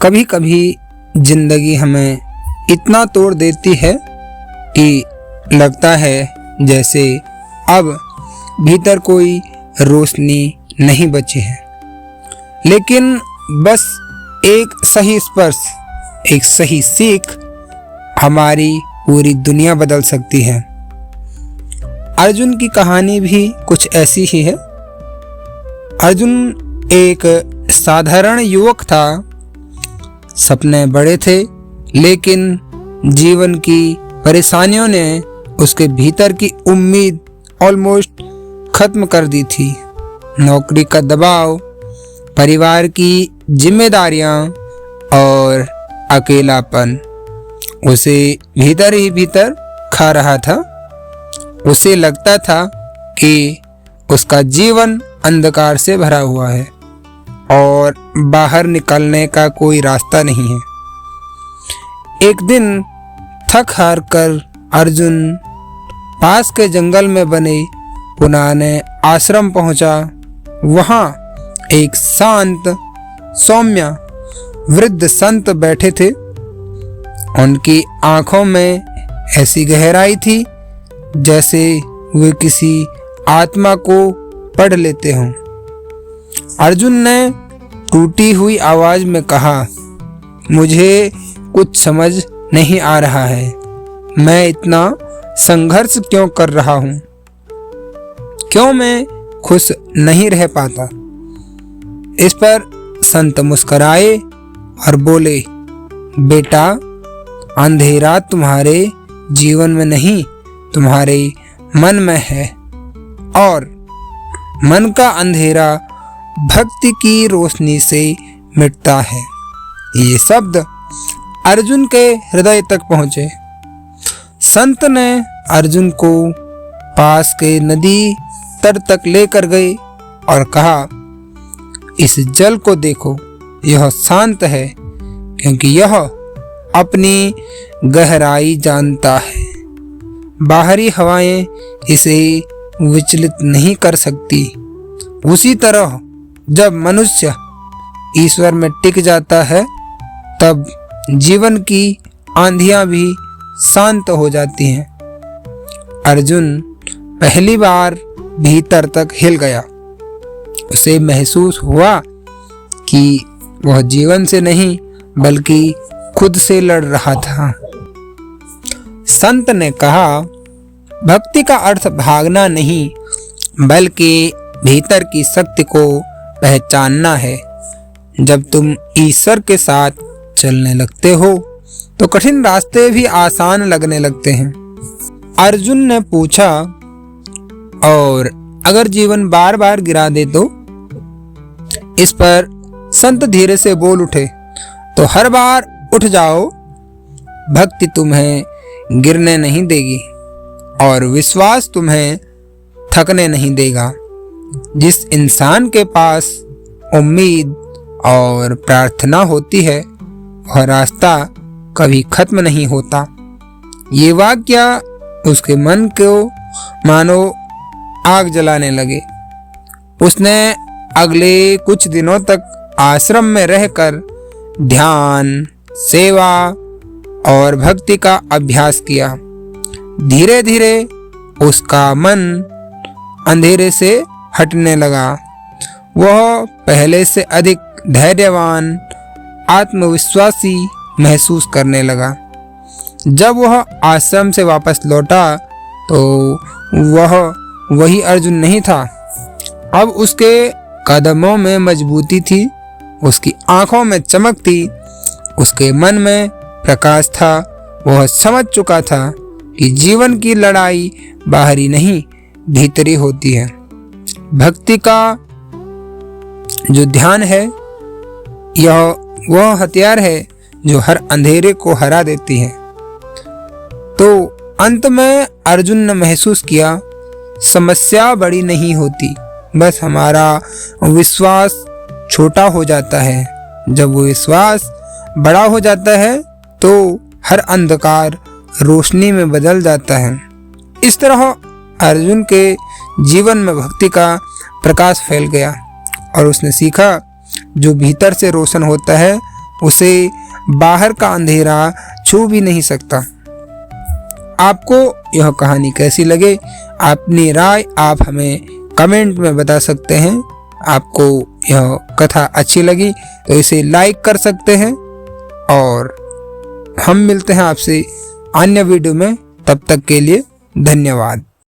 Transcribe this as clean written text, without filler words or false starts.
कभी कभी जिंदगी हमें इतना तोड़ देती है कि लगता है जैसे अब भीतर कोई रोशनी नहीं बची है। लेकिन बस एक सही स्पर्श, एक सही सीख हमारी पूरी दुनिया बदल सकती है। अर्जुन की कहानी भी कुछ ऐसी ही है। अर्जुन एक साधारण युवक था। सपने बड़े थे, लेकिन जीवन की परेशानियों ने उसके भीतर की उम्मीद ऑलमोस्ट खत्म कर दी थी। नौकरी का दबाव, परिवार की जिम्मेदारियां और अकेलापन उसे भीतर ही भीतर खा रहा था। उसे लगता था कि उसका जीवन अंधकार से भरा हुआ है और बाहर निकलने का कोई रास्ता नहीं है। एक दिन थक हार कर अर्जुन पास के जंगल में बने पुराने आश्रम पहुंचा। वहां एक शांत सौम्य वृद्ध संत बैठे थे। उनकी आंखों में ऐसी गहराई थी जैसे वे किसी आत्मा को पढ़ लेते हों। अर्जुन ने टूटी हुई आवाज में कहा, मुझे कुछ समझ नहीं आ रहा है। मैं इतना संघर्ष क्यों कर रहा हूं? क्यों मैं खुश नहीं रह पाता? इस पर संत मुस्कुराए और बोले, बेटा, अंधेरा तुम्हारे जीवन में नहीं, तुम्हारे मन में है, और मन का अंधेरा भक्ति की रोशनी से मिटता है। ये शब्द अर्जुन के हृदय तक पहुंचे। संत ने अर्जुन को पास के नदी तट तक लेकर गए और कहा, इस जल को देखो, यह शांत है क्योंकि यह अपनी गहराई जानता है। बाहरी हवाएं इसे विचलित नहीं कर सकती। उसी तरह जब मनुष्य ईश्वर में टिक जाता है, तब जीवन की आंधियां भी शांत हो जाती हैं। अर्जुन पहली बार भीतर तक हिल गया। उसे महसूस हुआ कि वह जीवन से नहीं बल्कि खुद से लड़ रहा था। संत ने कहा, भक्ति का अर्थ भागना नहीं बल्कि भीतर की शक्ति को पहचानना है। जब तुम ईश्वर के साथ चलने लगते हो तो कठिन रास्ते भी आसान लगने लगते हैं। अर्जुन ने पूछा, और अगर जीवन बार बार गिरा दे तो? इस पर संत धीरे से बोल उठे, तो हर बार उठ जाओ। भक्ति तुम्हें गिरने नहीं देगी और विश्वास तुम्हें थकने नहीं देगा। जिस इंसान के पास उम्मीद और प्रार्थना होती है, वह रास्ता कभी खत्म नहीं होता। ये वाक्य उसके मन को मानो आग जलाने लगे। उसने अगले कुछ दिनों तक आश्रम में रहकर ध्यान, सेवा और भक्ति का अभ्यास किया। धीरे धीरे उसका मन अंधेरे से हटने लगा। वह पहले से अधिक धैर्यवान, आत्मविश्वासी महसूस करने लगा। जब वह आश्रम से वापस लौटा तो वह वही अर्जुन नहीं था। अब उसके कदमों में मजबूती थी, उसकी आंखों में चमक थी, उसके मन में प्रकाश था। वह समझ चुका था कि जीवन की लड़ाई बाहरी नहीं भीतरी होती है। भक्ति का जो ध्यान है, यह वह हथियार है जो हर अंधेरे को हरा देती है। तो अंत में अर्जुन ने महसूस किया, समस्या बड़ी नहीं होती, बस हमारा विश्वास छोटा हो जाता है। जब वो विश्वास बड़ा हो जाता है तो हर अंधकार रोशनी में बदल जाता है। इस तरह अर्जुन के जीवन में भक्ति का प्रकाश फैल गया और उसने सीखा, जो भीतर से रोशन होता है उसे बाहर का अंधेरा छू भी नहीं सकता। आपको यह कहानी कैसी लगे, अपनी राय आप हमें कमेंट में बता सकते हैं। आपको यह कथा अच्छी लगी तो इसे लाइक कर सकते हैं और हम मिलते हैं आपसे अन्य वीडियो में। तब तक के लिए धन्यवाद।